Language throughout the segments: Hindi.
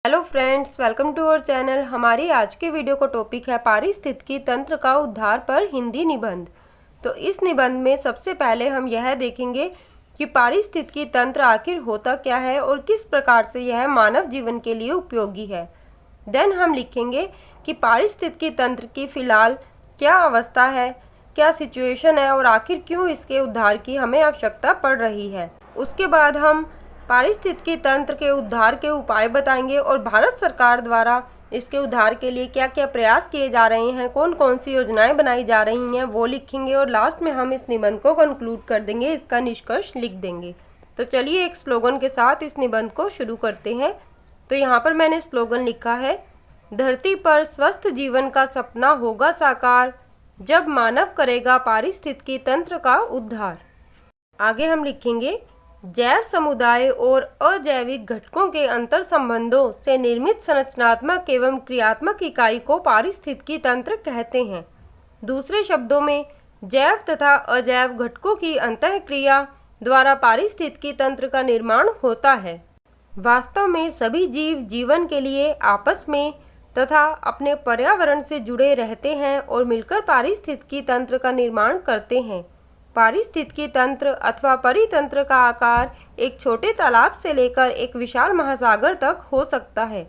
Hello friends, welcome to our channel. हमारी आज के वीडियो का टॉपिक है पारिस्थितिकी तंत्र का उद्धार पर हिंदी निबंध। तो इस निबंध में सबसे पहले हम यह देखेंगे कि पारिस्थितिकी तंत्र आखिर होता क्या है और किस प्रकार से यह मानव जीवन के लिए उपयोगी है। देन हम लिखेंगे कि पारिस्थितिकी तंत्र की फ़िलहाल क्या अवस्था है, क्या सिचुएशन है और आखिर क्यों इसके उद्धार की हमें आवश्यकता पड़ रही है। उसके बाद हम पारिस्थितिकी तंत्र के उद्धार के उपाय बताएंगे और भारत सरकार द्वारा इसके उद्धार के लिए क्या क्या प्रयास किए जा रहे हैं, कौन कौन सी योजनाएं बनाई जा रही हैं वो लिखेंगे और लास्ट में हम इस निबंध को कंक्लूड कर देंगे, इसका निष्कर्ष लिख देंगे। तो चलिए एक स्लोगन के साथ इस निबंध को शुरू करते हैं। तो यहाँ पर मैंने स्लोगन लिखा है, धरती पर स्वस्थ जीवन का सपना होगा साकार जब मानव करेगा पारिस्थितिकी तंत्र का उद्धार। आगे हम लिखेंगे, जैव समुदाय और अजैविक घटकों के अंतर संबंधों से निर्मित संरचनात्मक एवं क्रियात्मक इकाई को पारिस्थितिकी तंत्र कहते हैं। दूसरे शब्दों में, जैव तथा अजैव घटकों की अंतःक्रिया द्वारा पारिस्थितिकी तंत्र का निर्माण होता है। वास्तव में सभी जीव जीवन के लिए आपस में तथा अपने पर्यावरण से जुड़े रहते हैं और मिलकर पारिस्थितिकी तंत्र का निर्माण करते हैं। पारिस्थितिकी तंत्र अथवा परितंत्र का आकार एक छोटे तालाब से लेकर एक विशाल महासागर तक हो सकता है।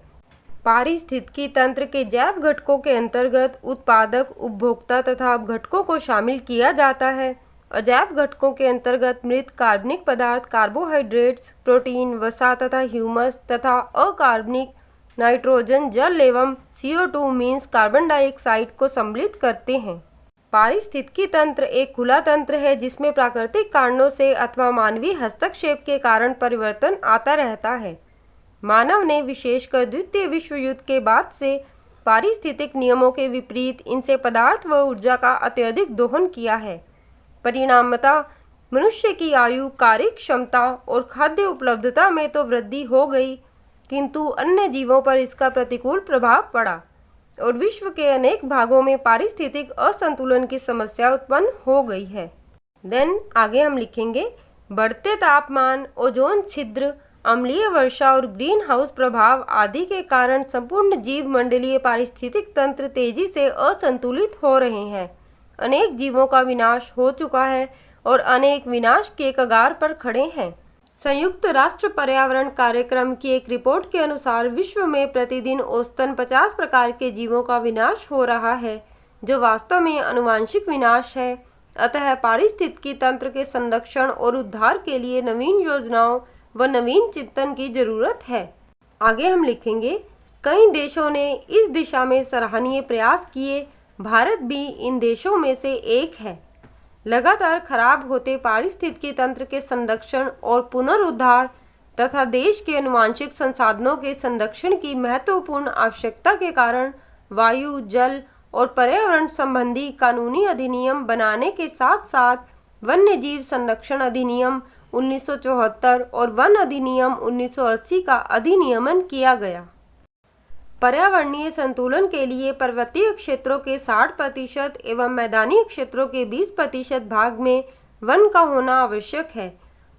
पारिस्थितिकी तंत्र के जैव घटकों के अंतर्गत उत्पादक, उपभोक्ता तथा अपघटकों को शामिल किया जाता है। अजैव घटकों के अंतर्गत मृत कार्बनिक पदार्थ, कार्बोहाइड्रेट्स, प्रोटीन, वसा तथा ह्यूमस तथा अकार्बनिक नाइट्रोजन, जल एवं CO2 मीन्स कार्बन डाइऑक्साइड को सम्मिलित करते हैं। पारिस्थितिकी तंत्र एक खुला तंत्र है जिसमें प्राकृतिक कारणों से अथवा मानवीय हस्तक्षेप के कारण परिवर्तन आता रहता है। मानव ने विशेषकर द्वितीय विश्व युद्ध के बाद से पारिस्थितिक नियमों के विपरीत इनसे पदार्थ व ऊर्जा का अत्यधिक दोहन किया है। परिणामतः मनुष्य की आयु, कार्य क्षमता और खाद्य उपलब्धता में तो वृद्धि हो गई, किंतु अन्य जीवों पर इसका प्रतिकूल प्रभाव पड़ा और विश्व के अनेक भागों में पारिस्थितिक असंतुलन की समस्या उत्पन्न हो गई है। देन आगे हम लिखेंगे, बढ़ते तापमान, ओजोन छिद्र, अम्लीय वर्षा और ग्रीन हाउस प्रभाव आदि के कारण संपूर्ण जीव मंडलीय पारिस्थितिक तंत्र तेजी से असंतुलित हो रहे हैं। अनेक जीवों का विनाश हो चुका है और अनेक विनाश के कगार पर खड़े हैं। संयुक्त राष्ट्र पर्यावरण कार्यक्रम की एक रिपोर्ट के अनुसार विश्व में प्रतिदिन औसतन 50 प्रकार के जीवों का विनाश हो रहा है, जो वास्तव में आनुवांशिक विनाश है। अतः पारिस्थितिकी तंत्र के संरक्षण और उद्धार के लिए नवीन योजनाओं व नवीन चिंतन की जरूरत है। आगे हम लिखेंगे, कई देशों ने इस दिशा में सराहनीय प्रयास किए, भारत भी इन देशों में से एक है। लगातार खराब होते पारिस्थितिकी तंत्र के संरक्षण और पुनरुद्धार तथा देश के आनुवांशिक संसाधनों के संरक्षण की महत्वपूर्ण आवश्यकता के कारण वायु, जल और पर्यावरण संबंधी कानूनी अधिनियम बनाने के साथ साथ वन्यजीव संरक्षण अधिनियम 1974 और वन अधिनियम 1980 का अधिनियमन किया गया। पर्यावरणीय संतुलन के लिए पर्वतीय क्षेत्रों के 60% एवं मैदानी क्षेत्रों के 20% भाग में वन का होना आवश्यक है।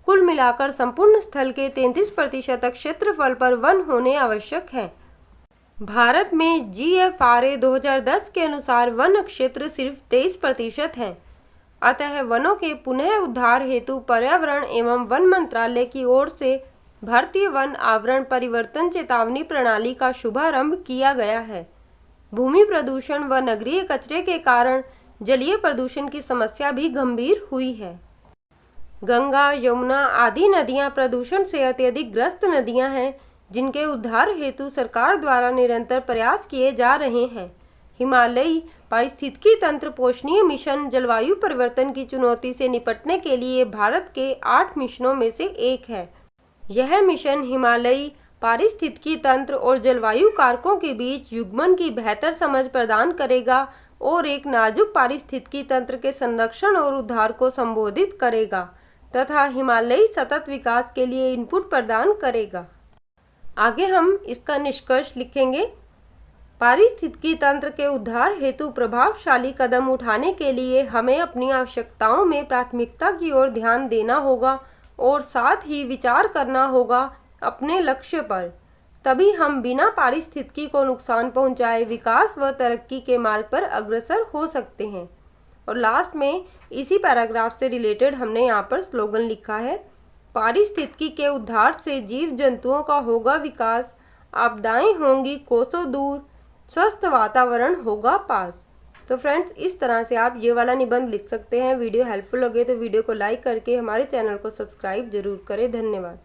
कुल मिलाकर संपूर्ण स्थल के 33% क्षेत्रफल पर वन होने आवश्यक है। भारत में GFRA 2010 के अनुसार वन क्षेत्र सिर्फ 23% है। अतः वनों के पुनः उद्धार हेतु पर्यावरण एवं वन मंत्रालय की ओर से भारतीय वन आवरण परिवर्तन चेतावनी प्रणाली का शुभारंभ किया गया है। भूमि प्रदूषण व नगरीय कचरे के कारण जलीय प्रदूषण की समस्या भी गंभीर हुई है। गंगा, यमुना आदि नदियां प्रदूषण से अत्यधिक ग्रस्त नदियां हैं, जिनके उद्धार हेतु सरकार द्वारा निरंतर प्रयास किए जा रहे हैं। हिमालयी पारिस्थितिकी तंत्र पोषणीय मिशन जलवायु परिवर्तन की चुनौती से निपटने के लिए भारत के 8 मिशनों में से एक है। यह मिशन हिमालयी पारिस्थितिकी तंत्र और जलवायु कारकों के बीच युग्मन की बेहतर समझ प्रदान करेगा और एक नाजुक पारिस्थितिकी तंत्र के संरक्षण और उद्धार को संबोधित करेगा तथा हिमालयी सतत विकास के लिए इनपुट प्रदान करेगा। आगे हम इसका निष्कर्ष लिखेंगे, पारिस्थितिकी तंत्र के उद्धार हेतु प्रभावशाली कदम उठाने के लिए हमें अपनी आवश्यकताओं में प्राथमिकता की ओर ध्यान देना होगा और साथ ही विचार करना होगा अपने लक्ष्य पर। तभी हम बिना पारिस्थितिकी को नुकसान पहुंचाए विकास व तरक्की के मार्ग पर अग्रसर हो सकते हैं। और लास्ट में इसी पैराग्राफ से रिलेटेड हमने यहाँ पर स्लोगन लिखा है, पारिस्थितिकी के उद्धार से जीव जंतुओं का होगा विकास, आपदाएं होंगी कोसों दूर, स्वस्थ वातावरण होगा पास। तो फ्रेंड्स, इस तरह से आप ये वाला निबंध लिख सकते हैं। वीडियो हेल्पफुल लगे तो वीडियो को लाइक करके हमारे चैनल को सब्सक्राइब जरूर करें। धन्यवाद।